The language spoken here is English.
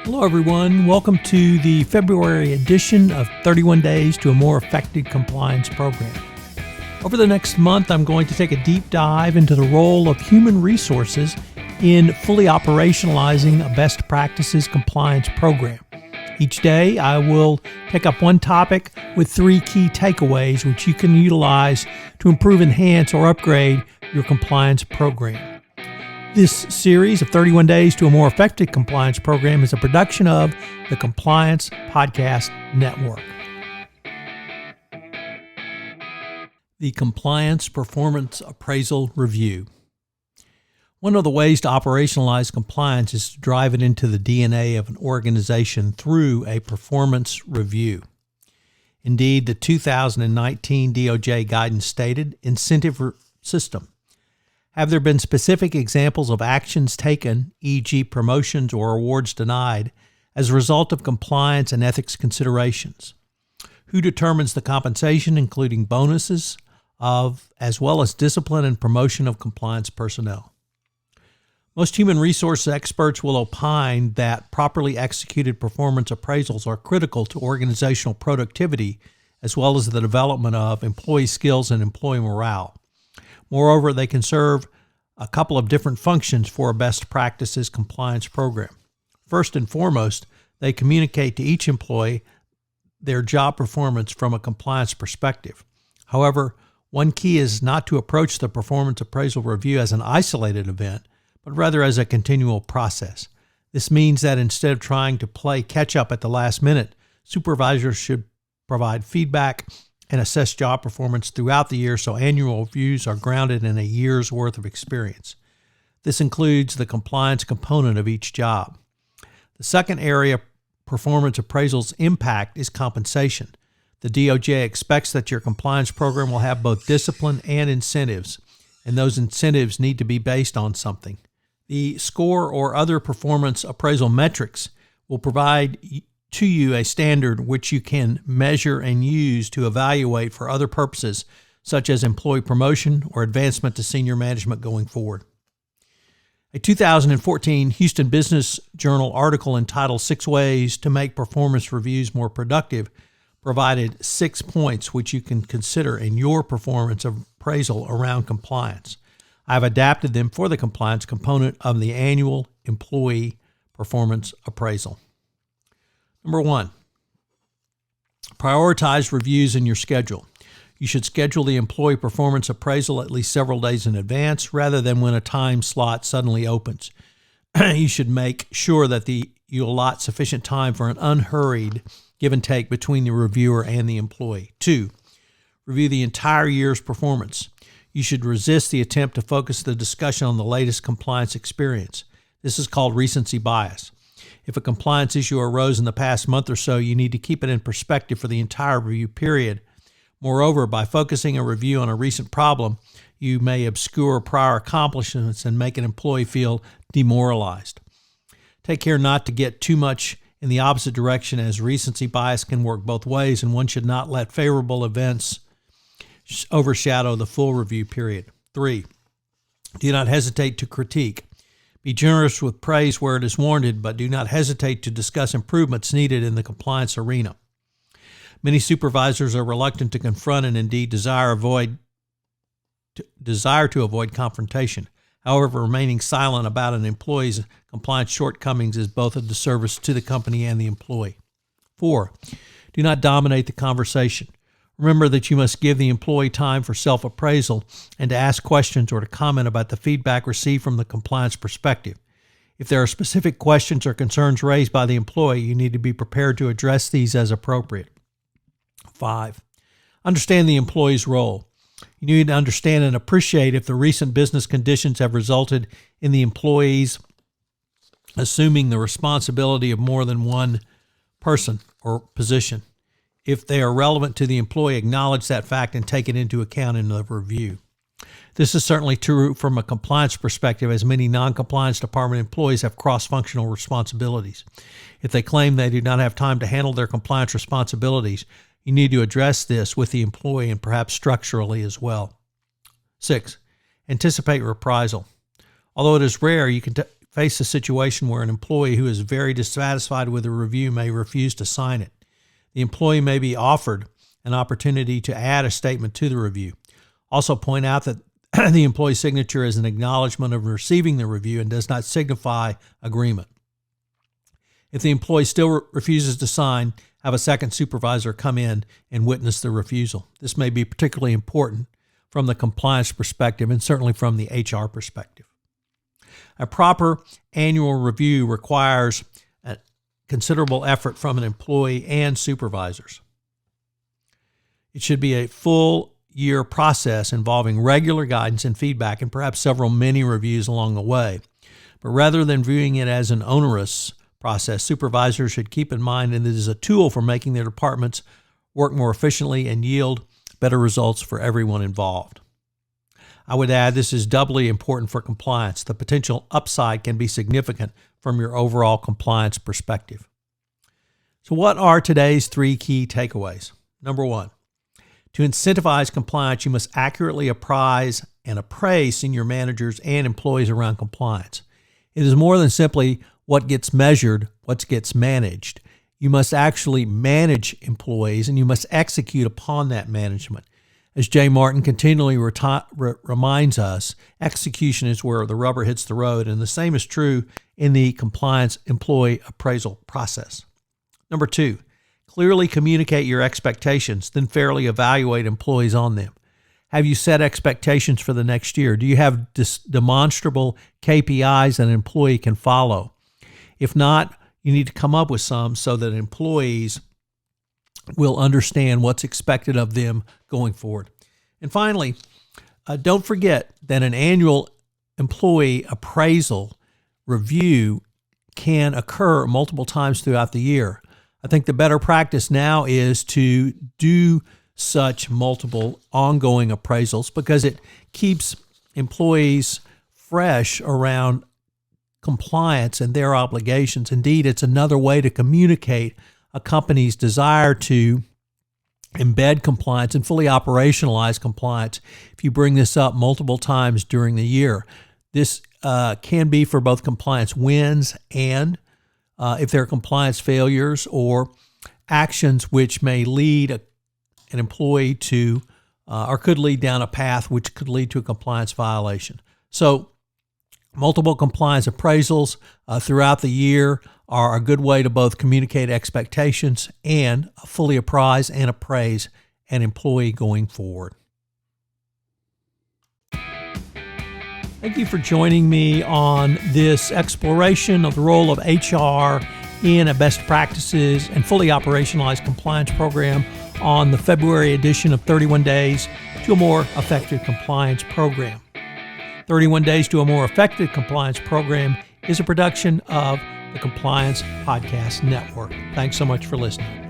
Hello, everyone. Welcome to the February edition of 31 Days to a More Effective Compliance Program. Over the next month, I'm going to take a deep dive into the role of human resources in fully operationalizing a best practices compliance program. Each day, I will pick up one topic with three key takeaways which you can utilize to improve, enhance, or upgrade your compliance program. This series of 31 Days to a More Effective Compliance Program is a production of the Compliance Podcast Network. The Compliance Performance Appraisal Review. One of the ways to operationalize compliance is to drive it into the DNA of an organization through a performance review. Indeed, the 2019 DOJ guidance stated, incentive system. Have there been specific examples of actions taken, e.g. promotions or awards denied, as a result of compliance and ethics considerations? Who determines the compensation, including bonuses, as well as discipline and promotion of compliance personnel? Most human resource experts will opine that properly executed performance appraisals are critical to organizational productivity, as well as the development of employee skills and employee morale. Moreover, they can serve a couple of different functions for a best practices compliance program. First and foremost, they communicate to each employee their job performance from a compliance perspective. However, one key is not to approach the performance appraisal review as an isolated event, but rather as a continual process. This means that instead of trying to play catch up at the last minute, supervisors should provide feedback and assess job performance throughout the year so annual reviews are grounded in a year's worth of experience. This includes the compliance component of each job. The second area performance appraisals impact is compensation. The DOJ expects that your compliance program will have both discipline and incentives, and those incentives need to be based on something. The score or other performance appraisal metrics will provide to you a standard which you can measure and use to evaluate for other purposes, such as employee promotion or advancement to senior management going forward. A 2014 Houston Business Journal article entitled 6 Ways to Make Performance Reviews More Productive provided 6 points which you can consider in your performance appraisal around compliance. I've adapted them for the compliance component of the annual employee performance appraisal. Number 1, prioritize reviews in your schedule. You should schedule the employee performance appraisal at least several days in advance rather than when a time slot suddenly opens. You should make sure that you allot sufficient time for an unhurried give and take between the reviewer and the employee. 2, review the entire year's performance. You should resist the attempt to focus the discussion on the latest compliance experience. This is called recency bias. If a compliance issue arose in the past month or so, you need to keep it in perspective for the entire review period. Moreover, by focusing a review on a recent problem, you may obscure prior accomplishments and make an employee feel demoralized. Take care not to get too much in the opposite direction, as recency bias can work both ways, and one should not let favorable events overshadow the full review period. 3, do not hesitate to critique. Be generous with praise where it is warranted, but do not hesitate to discuss improvements needed in the compliance arena. Many supervisors are reluctant to confront and indeed desire to avoid confrontation. However, remaining silent about an employee's compliance shortcomings is both a disservice to the company and the employee. 4, do not dominate the conversation. Remember that you must give the employee time for self-appraisal and to ask questions or to comment about the feedback received from the compliance perspective. If there are specific questions or concerns raised by the employee, you need to be prepared to address these as appropriate. 5, understand the employee's role. You need to understand and appreciate if the recent business conditions have resulted in the employees assuming the responsibility of more than one person or position. If they are relevant to the employee, acknowledge that fact and take it into account in the review. This is certainly true from a compliance perspective, as many non-compliance department employees have cross-functional responsibilities. If they claim they do not have time to handle their compliance responsibilities, you need to address this with the employee and perhaps structurally as well. 6, anticipate reprisal. Although it is rare, you can face a situation where an employee who is very dissatisfied with a review may refuse to sign it. The employee may be offered an opportunity to add a statement to the review. Also point out that the employee's signature is an acknowledgement of receiving the review and does not signify agreement. If the employee still refuses to sign, have a second supervisor come in and witness the refusal. This may be particularly important from the compliance perspective and certainly from the HR perspective. A proper annual review requires a considerable effort from an employee and supervisors. It should be a full year process involving regular guidance and feedback and perhaps several mini reviews along the way. But rather than viewing it as an onerous process, supervisors should keep in mind that it is a tool for making their departments work more efficiently and yield better results for everyone involved. I would add this is doubly important for compliance. The potential upside can be significant from your overall compliance perspective. So what are today's 3 key takeaways? Number 1, to incentivize compliance, you must accurately apprise and appraise senior managers and employees around compliance. It is more than simply what gets measured, what gets managed. You must actually manage employees and you must execute upon that management. As Jay Martin continually reminds us, execution is where the rubber hits the road, and the same is true in the compliance employee appraisal process. Number 2, clearly communicate your expectations, then fairly evaluate employees on them. Have you set expectations for the next year? Do you have demonstrable KPIs that an employee can follow? If not, you need to come up with some so that employees will understand what's expected of them going forward. And finally, don't forget that an annual employee appraisal review can occur multiple times throughout the year. I think the better practice now is to do such multiple ongoing appraisals because it keeps employees fresh around compliance and their obligations. Indeed, it's another way to communicate a company's desire to embed compliance and fully operationalize compliance if you bring this up multiple times during the year. This can be for both compliance wins and if there are compliance failures or actions which may lead an employee to or could lead down a path which could lead to a compliance violation. So multiple compliance appraisals throughout the year are a good way to both communicate expectations and fully apprise and appraise an employee going forward. Thank you for joining me on this exploration of the role of HR in a best practices and fully operationalized compliance program on the February edition of 31 Days to a More Effective Compliance Program. 31 Days to a More Effective Compliance Program is a production of the Compliance Podcast Network. Thanks so much for listening.